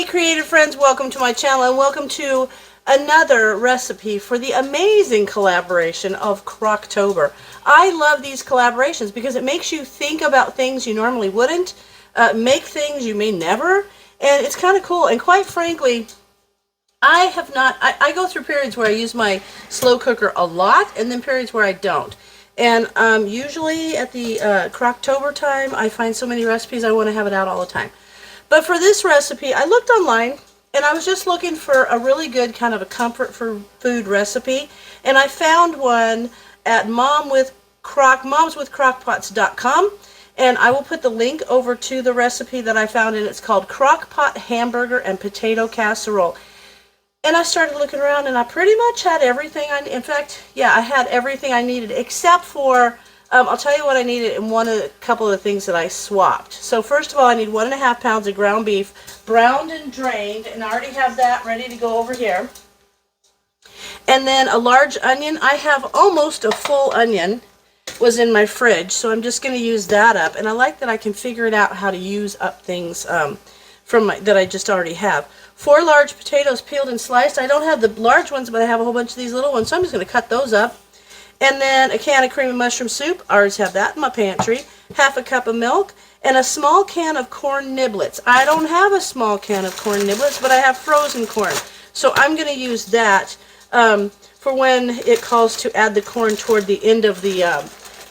Hey creative friends, welcome to my channel and welcome to another recipe for the amazing collaboration of Crocktober. I love these collaborations because it makes you think about things you normally wouldn't, make things you may never, and it's kind of cool. And quite frankly, I go through periods where I use my slow cooker a lot and then periods where I don't. And usually at the Crocktober time, I find so many recipes I want to have it out all the time. But for this recipe, I looked online and I was just looking for a really good kind of a comfort food recipe, and I found one at momswithcrockpots.com, and I will put the link over to the recipe that I found, and it's called Crockpot Hamburger and Potato Casserole. And I started looking around and I pretty much had everything in fact, yeah, I had everything I needed except for I'll tell you what I needed in a couple of the things that I swapped. So first of all, I need 1.5 pounds of ground beef, browned and drained, and I already have that ready to go over here. And then a large onion. I have almost a full onion was in my fridge, so I'm just going to use that up. And I like that I can figure it out how to use up things that I just already have. 4 large potatoes peeled and sliced. I don't have the large ones, but I have a whole bunch of these little ones, so I'm just going to cut those up. And then a can of cream of mushroom soup. I always have that in my pantry. Half a cup of milk. And a small can of corn niblets. I don't have a small can of corn niblets, but I have frozen corn. So I'm going to use that for when it calls to add the corn toward the end of the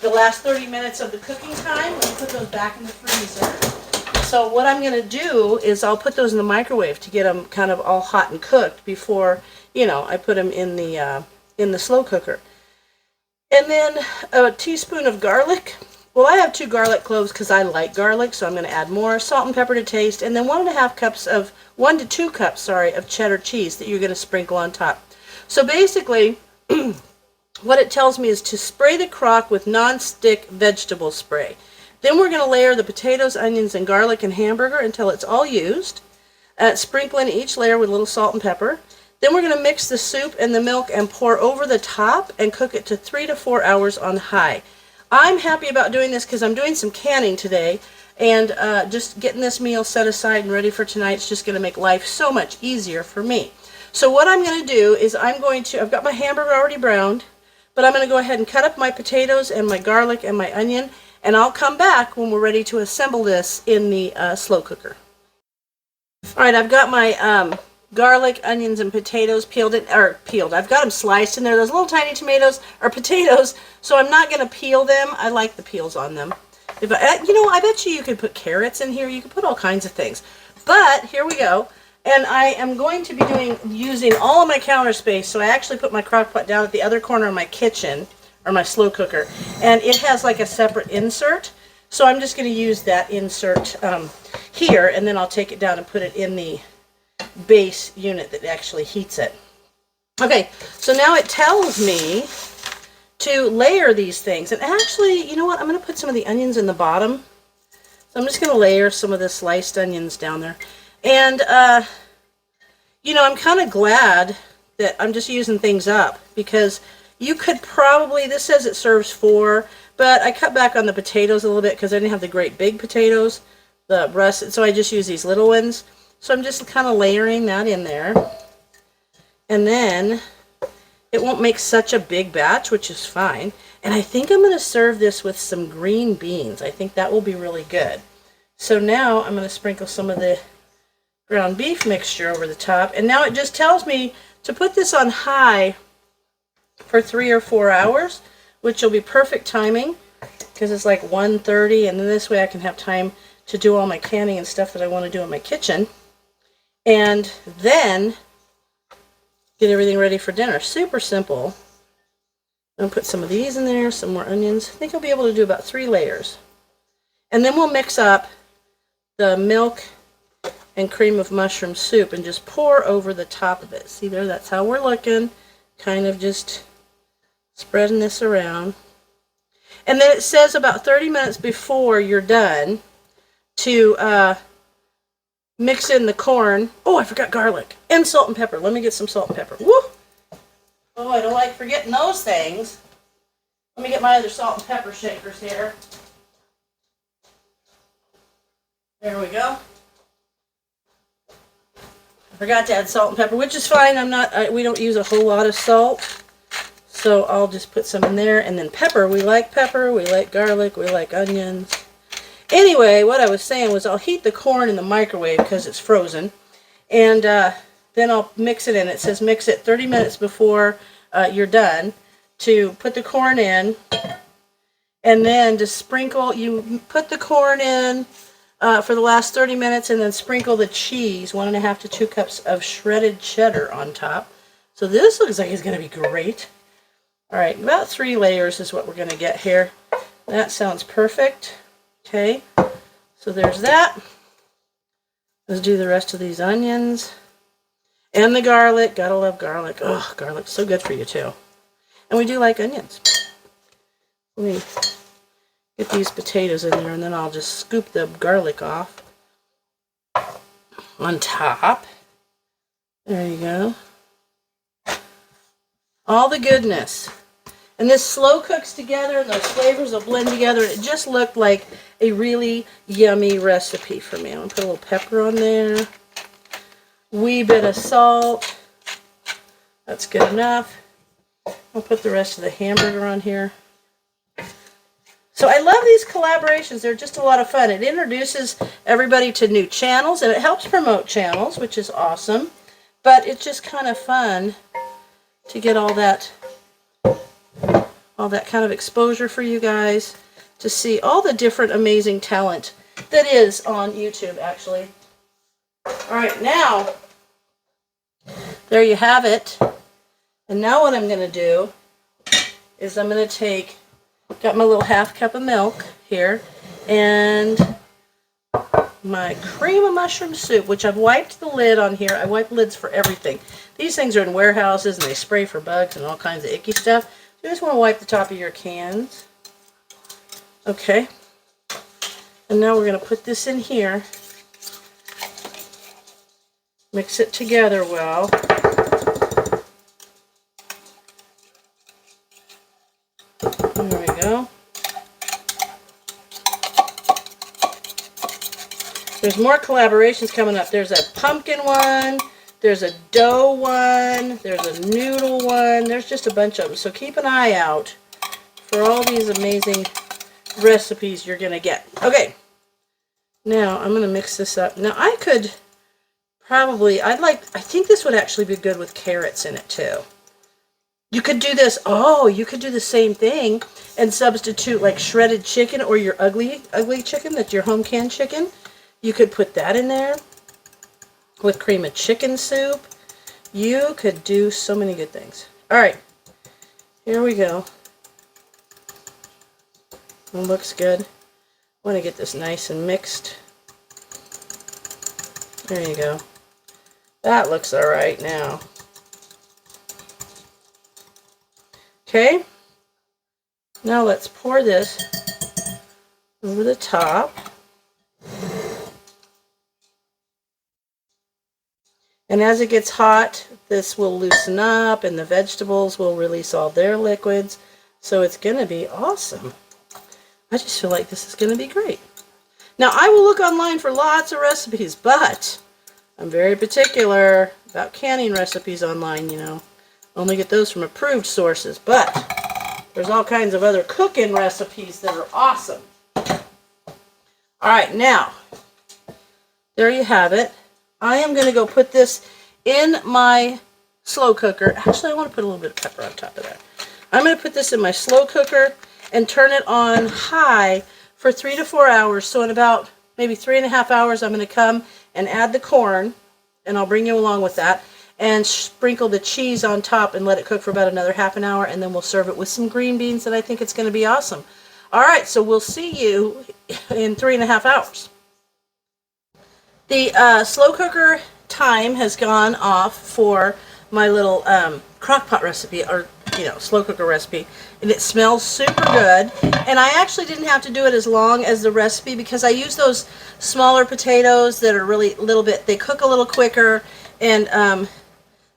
last 30 minutes of the cooking time. I'll put those back in the freezer. So what I'm going to do is I'll put those in the microwave to get them kind of all hot and cooked before, I put them in the slow cooker. And then a teaspoon of garlic. Well, I have 2 garlic cloves because I like garlic, so I'm going to add more. Salt and pepper to taste, and then 1 to 2 cups of cheddar cheese that you're going to sprinkle on top. So basically, what it tells me is to spray the crock with non-stick vegetable spray. Then we're going to layer the potatoes, onions, and garlic and hamburger until it's all used. Sprinkle in each layer with a little salt and pepper. Then we're going to mix the soup and the milk and pour over the top and cook it to 3 to 4 hours on high. I'm happy about doing this because I'm doing some canning today, and just getting this meal set aside and ready for tonight is just going to make life so much easier for me. So what I'm going to do is I've got my hamburger already browned, but I'm going to go ahead and cut up my potatoes and my garlic and my onion, and I'll come back when we're ready to assemble this in the slow cooker. Alright, I've got my garlic, onions, and potatoes peeled. I've got them sliced in there. Those little tiny tomatoes are potatoes, so I'm not going to peel them. I like the peels on them. I bet you could put carrots in here. You could put all kinds of things. But here we go. And I am going to be using all of my counter space, so I actually put my crock pot down at the other corner of my kitchen, or my slow cooker, and it has like a separate insert. So I'm just going to use that insert here, and then I'll take it down and put it in the base unit that actually heats it. Okay, so now it tells me to layer these things, and actually, you know what, I'm going to put some of the onions in the bottom. So I'm just going to layer some of the sliced onions down there. And I'm kind of glad that I'm just using things up, because you could probably, this says it serves 4, but I cut back on the potatoes a little bit because I didn't have the great big potatoes, the russet, so I just use these little ones. So I'm just kind of layering that in there. And then it won't make such a big batch, which is fine. And I think I'm going to serve this with some green beans. I think that will be really good. So now I'm going to sprinkle some of the ground beef mixture over the top. And now it just tells me to put this on high for 3 or 4 hours, which will be perfect timing because it's like 1:30, and then this way I can have time to do all my canning and stuff that I want to do in my kitchen. And then get everything ready for dinner. Super simple. I'm going to put some of these in there, some more onions. I think I'll be able to do about 3 layers. And then we'll mix up the milk and cream of mushroom soup and just pour over the top of it. See there, that's how we're looking. Kind of just spreading this around. And then it says about 30 minutes before you're done to mix in the corn. Oh, I forgot garlic and salt and pepper. Let me get some salt and pepper. Woo! Oh, I don't like forgetting those things. Let me get my other salt and pepper shakers here. There we go. Forgot to add salt and pepper, which is fine. We don't use a whole lot of salt. So I'll just put some in there. And then pepper. We like garlic, we like onions. Anyway, what I was saying was I'll heat the corn in the microwave because it's frozen. And then I'll mix it in. It says mix it 30 minutes before you're done to put the corn in. And then to sprinkle, you put the corn in for the last 30 minutes and then sprinkle the cheese, 1.5 to 2 cups of shredded cheddar on top. So this looks like it's going to be great. All right, about 3 layers is what we're going to get here. That sounds perfect. Okay, so there's that. Let's do the rest of these onions. And the garlic. Gotta love garlic. Oh, garlic's so good for you too. And we do like onions. Let me get these potatoes in there and then I'll just scoop the garlic off on top. There you go. All the goodness. And this slow cooks together and those flavors will blend together. It just looked like a really yummy recipe for me. I'm going to put a little pepper on there. Wee bit of salt. That's good enough. I'll put the rest of the hamburger on here. So I love these collaborations. They're just a lot of fun. It introduces everybody to new channels and it helps promote channels, which is awesome. But it's just kind of fun to get all that kind of exposure for you guys to see all the different amazing talent that is on YouTube, actually. All right, now, there you have it. And now what I'm going to do is I'm going to take, got my little 1/2 cup of milk here, and my cream of mushroom soup, which I've wiped the lid on here. I wipe lids for everything. These things are in warehouses, and they spray for bugs and all kinds of icky stuff. You just want to wipe the top of your cans. Okay. And now we're going to put this in here. Mix it together well. There we go. There's more collaborations coming up. There's a pumpkin one. There's a dough one, there's a noodle one, there's just a bunch of them. So keep an eye out for all these amazing recipes you're going to get. Okay, now I'm going to mix this up. Now I could probably, I think this would actually be good with carrots in it too. You could do this, you could do the same thing and substitute like shredded chicken or your ugly chicken, that's your home canned chicken. You could put that in there. With cream of chicken soup. You could do so many good things. Alright, here we go. It looks good. I want to get this nice and mixed. There you go. That looks alright now. Okay, now let's pour this over the top. And as it gets hot, this will loosen up and the vegetables will release all their liquids. So it's going to be awesome. I just feel like this is going to be great. Now, I will look online for lots of recipes, but I'm very particular about canning recipes online, you know. Only get those from approved sources, but there's all kinds of other cooking recipes that are awesome. All right, now, there you have it. I am going to go put this in my slow cooker. Actually, I want to put a little bit of pepper on top of that. I'm going to put this in my slow cooker and turn it on high for 3 to 4 hours. So in about maybe 3.5 hours, I'm going to come and add the corn, and I'll bring you along with that, and sprinkle the cheese on top and let it cook for about another half an hour, and then we'll serve it with some green beans, and I think it's going to be awesome. All right, so we'll see you in 3.5 hours. The slow cooker time has gone off for my little crock pot recipe, or slow cooker recipe, and it smells super good. And I actually didn't have to do it as long as the recipe because I use those smaller potatoes that are really little bit, they cook a little quicker. And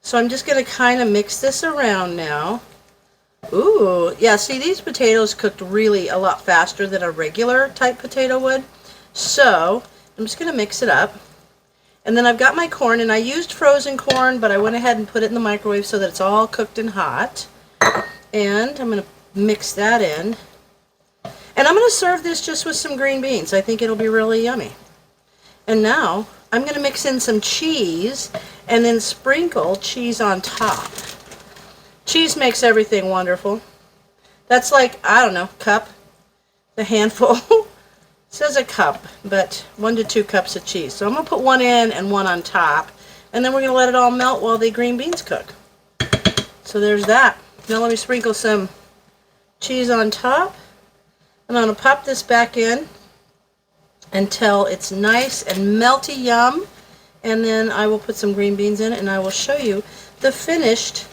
so I'm just going to kind of mix this around now. Ooh, yeah, see, these potatoes cooked really a lot faster than a regular type potato would. So I'm just going to mix it up. And then I've got my corn, and I used frozen corn, but I went ahead and put it in the microwave so that it's all cooked and hot. And I'm going to mix that in. And I'm going to serve this just with some green beans. I think it'll be really yummy. And now I'm going to mix in some cheese and then sprinkle cheese on top. Cheese makes everything wonderful. That's like, I don't know, cup, a handful. It says a cup, but 1 to 2 cups of cheese. So I'm going to put one in and one on top, and then we're going to let it all melt while the green beans cook. So there's that. Now let me sprinkle some cheese on top, and I'm going to pop this back in until it's nice and melty yum, and then I will put some green beans in it, and I will show you the finished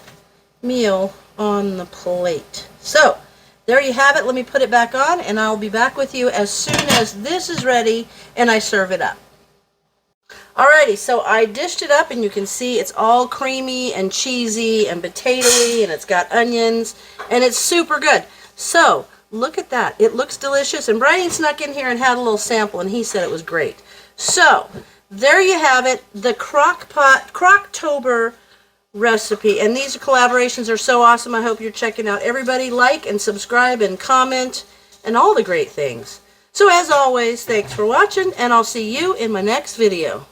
meal on the plate. So there you have it. Let me put it back on, and I'll be back with you as soon as this is ready and I serve it up. Alrighty, so I dished it up, and you can see it's all creamy and cheesy and potatoey, and it's got onions, and it's super good. So look at that. It looks delicious, and Brian snuck in here and had a little sample, and he said it was great. So there you have it, the Crocktober recipe, and these collaborations are so awesome. I hope you're checking out. Everybody like and subscribe and comment and all the great things. So as always, thanks for watching, and I'll see you in my next video.